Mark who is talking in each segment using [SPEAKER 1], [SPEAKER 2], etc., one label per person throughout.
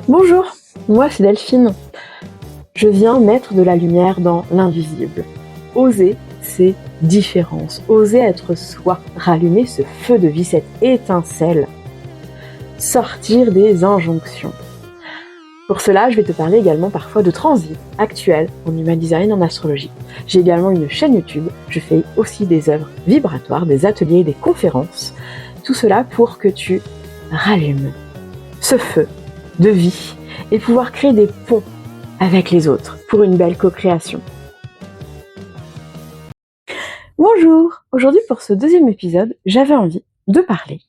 [SPEAKER 1] Bonjour, moi c'est Delphine. Je viens mettre de la lumière dans l'invisible. Oser ces différences, oser être soi, rallumer ce feu de vie, cette étincelle, sortir des injonctions. Pour cela, je vais te parler également parfois de transit actuel en human design, en astrologie. J'ai également une chaîne YouTube, je fais aussi des œuvres vibratoires, des ateliers, des conférences. Tout cela pour que tu rallumes ce feu de vie et pouvoir créer des ponts avec les autres pour une belle co-création. Bonjour, aujourd'hui pour ce deuxième épisode, j'avais envie de parler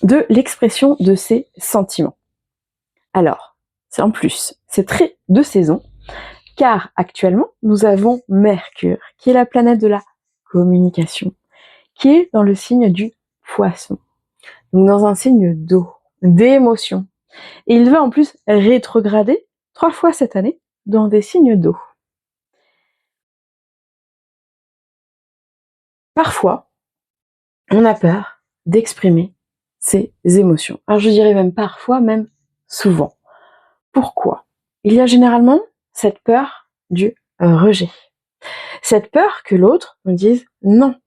[SPEAKER 1] de l'expression de ces sentiments. Alors, c'est très de saison, car actuellement, nous avons Mercure, qui est la planète de la communication, qui est dans le signe du Poisson, donc dans un signe d'eau, d'émotion. Et il va en plus rétrograder 3 fois cette année dans des signes d'eau. Parfois, on a peur d'exprimer ses émotions. Alors je dirais même parfois, même souvent. Pourquoi ? Il y a généralement cette peur du rejet. Cette peur que l'autre nous dise non.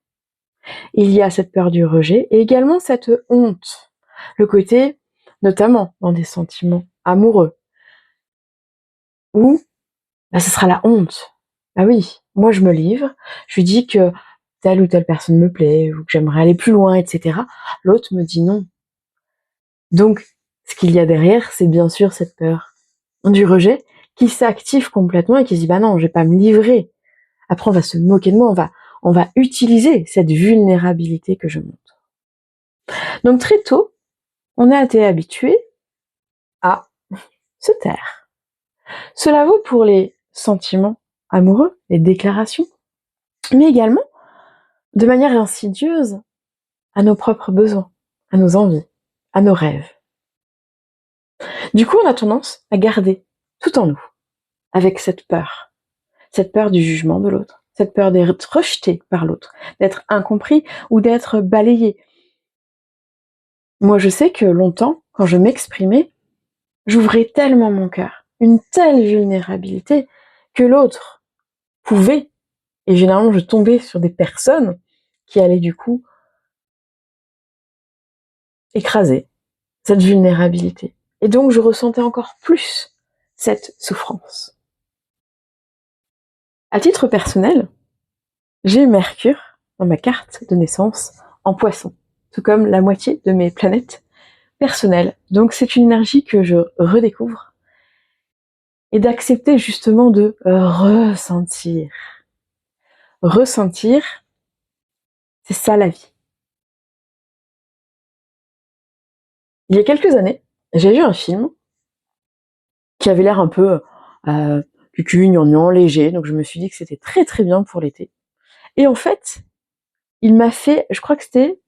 [SPEAKER 1] Il y a cette peur du rejet et également cette honte. Le côté, notamment dans des sentiments amoureux, où ce sera la honte. Ah oui, moi je me livre, je lui dis que telle ou telle personne me plaît, ou que j'aimerais aller plus loin, etc. L'autre me dit non. Donc, ce qu'il y a derrière, c'est bien sûr cette peur du rejet qui s'active complètement et qui se dit, bah non, je vais pas me livrer. Après, on va se moquer de moi, on va utiliser cette vulnérabilité que je montre. Donc, très tôt, on a été habitué à se taire. Cela vaut pour les sentiments amoureux, les déclarations, mais également, de manière insidieuse, à nos propres besoins, à nos envies, à nos rêves. Du coup, on a tendance à garder tout en nous, avec cette peur du jugement de l'autre, cette peur d'être rejeté par l'autre, d'être incompris ou d'être balayé. Moi, je sais que longtemps, quand je m'exprimais, j'ouvrais tellement mon cœur, une telle vulnérabilité, que l'autre pouvait, et généralement je tombais sur des personnes qui allaient du coup écraser cette vulnérabilité. Et donc je ressentais encore plus cette souffrance. À titre personnel, j'ai Mercure dans ma carte de naissance en Poisson, tout comme la moitié de mes planètes personnelles. Donc c'est une énergie que je redécouvre et d'accepter justement de ressentir. Ressentir, c'est ça la vie. Il y a quelques années, j'ai vu un film qui avait l'air un peu cucu, gnangnan, léger, donc je me suis dit que c'était très très bien pour l'été. Et en fait, il m'a fait, je crois que c'était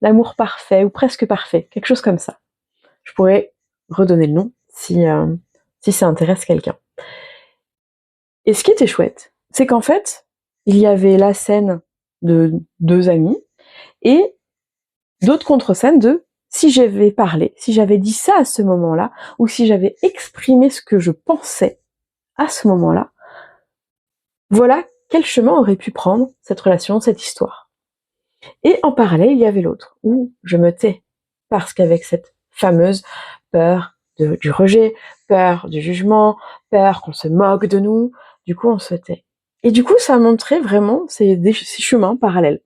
[SPEAKER 1] L'amour parfait ou presque parfait, quelque chose comme ça. Je pourrais redonner le nom si ça intéresse quelqu'un. Et ce qui était chouette, c'est qu'en fait, il y avait la scène de 2 amis et d'autres contre-scènes de si j'avais parlé, si j'avais dit ça à ce moment-là, ou si j'avais exprimé ce que je pensais à ce moment-là, voilà quel chemin aurait pu prendre cette relation, cette histoire. Et en parallèle, il y avait l'autre, où je me tais, parce qu'avec cette fameuse peur du rejet, peur du jugement, peur qu'on se moque de nous, du coup on se tait. Et du coup ça montrait vraiment ces chemins parallèles.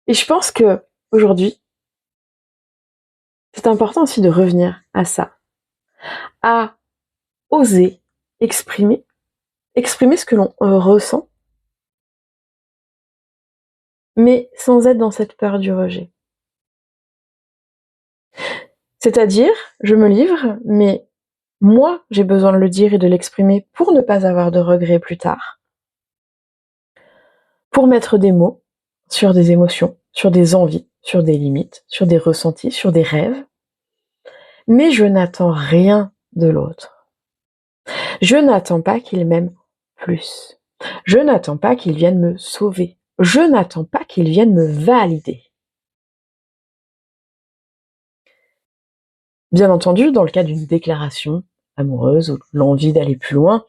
[SPEAKER 1] Et je pense que aujourd'hui, c'est important aussi de revenir à ça, à oser exprimer ce que l'on ressent, mais sans être dans cette peur du rejet. C'est-à-dire, je me livre, mais moi, j'ai besoin de le dire et de l'exprimer pour ne pas avoir de regrets plus tard. Pour mettre des mots sur des émotions, sur des envies, sur des limites, sur des ressentis, sur des rêves. Mais je n'attends rien de l'autre. Je n'attends pas qu'il m'aime plus. Je n'attends pas qu'il vienne me sauver. Je n'attends pas qu'il vienne me valider. Bien entendu, dans le cas d'une déclaration amoureuse ou l'envie d'aller plus loin,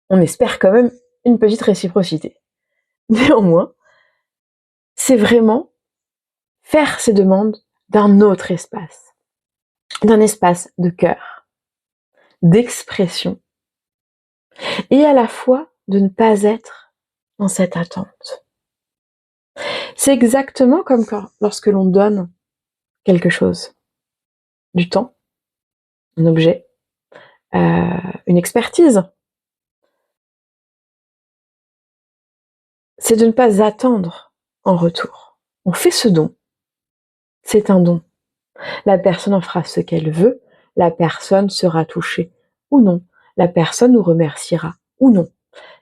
[SPEAKER 1] on espère quand même une petite réciprocité. Néanmoins, c'est vraiment faire ces demandes d'un autre espace, d'un espace de cœur, d'expression, et à la fois de ne pas être dans cette attente. C'est exactement comme lorsque l'on donne quelque chose, du temps, un objet, une expertise. C'est de ne pas attendre en retour. On fait ce don, c'est un don. La personne en fera ce qu'elle veut, la personne sera touchée ou non, la personne nous remerciera ou non.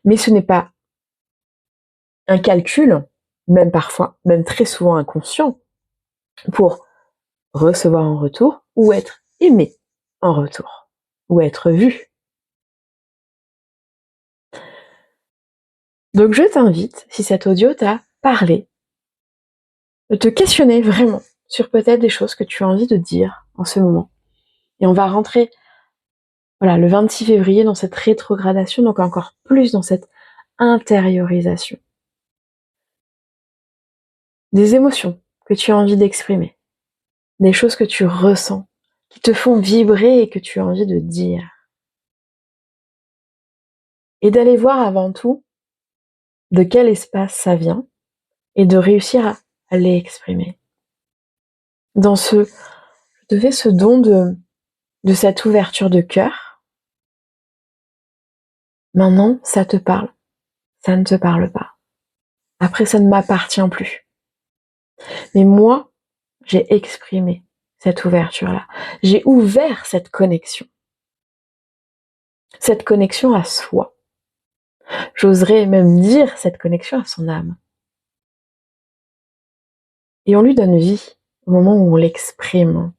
[SPEAKER 1] Mais ce n'est pas un calcul, même parfois, même très souvent inconscient, pour recevoir en retour ou être aimé en retour, ou être vu. Donc je t'invite, si cet audio t'a parlé, de te questionner vraiment sur peut-être des choses que tu as envie de dire en ce moment. Et on va rentrer le 26 février dans cette rétrogradation, donc encore plus dans cette intériorisation. Des émotions que tu as envie d'exprimer, des choses que tu ressens, qui te font vibrer et que tu as envie de dire. Et d'aller voir avant tout de quel espace ça vient et de réussir à les exprimer. Je te fais ce don de cette ouverture de cœur. Maintenant, ça te parle. Ça ne te parle pas. Après, ça ne m'appartient plus. Mais moi, j'ai exprimé cette ouverture-là. J'ai ouvert cette connexion. Cette connexion à soi. J'oserais même dire cette connexion à son âme. Et on lui donne vie au moment où on l'exprime.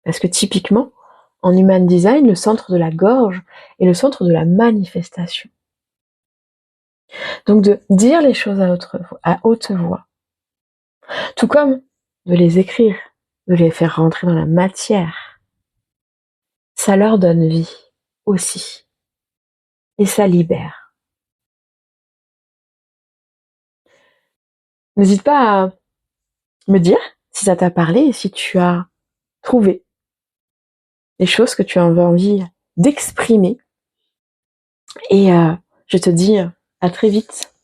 [SPEAKER 1] Parce que typiquement, en Human Design, le centre de la gorge est le centre de la manifestation. Donc de dire les choses à haute voix, tout comme de les écrire, de les faire rentrer dans la matière, ça leur donne vie aussi. Et ça libère. N'hésite pas à me dire si ça t'a parlé et si tu as trouvé des choses que tu avais envie d'exprimer. Et je te dis à très vite.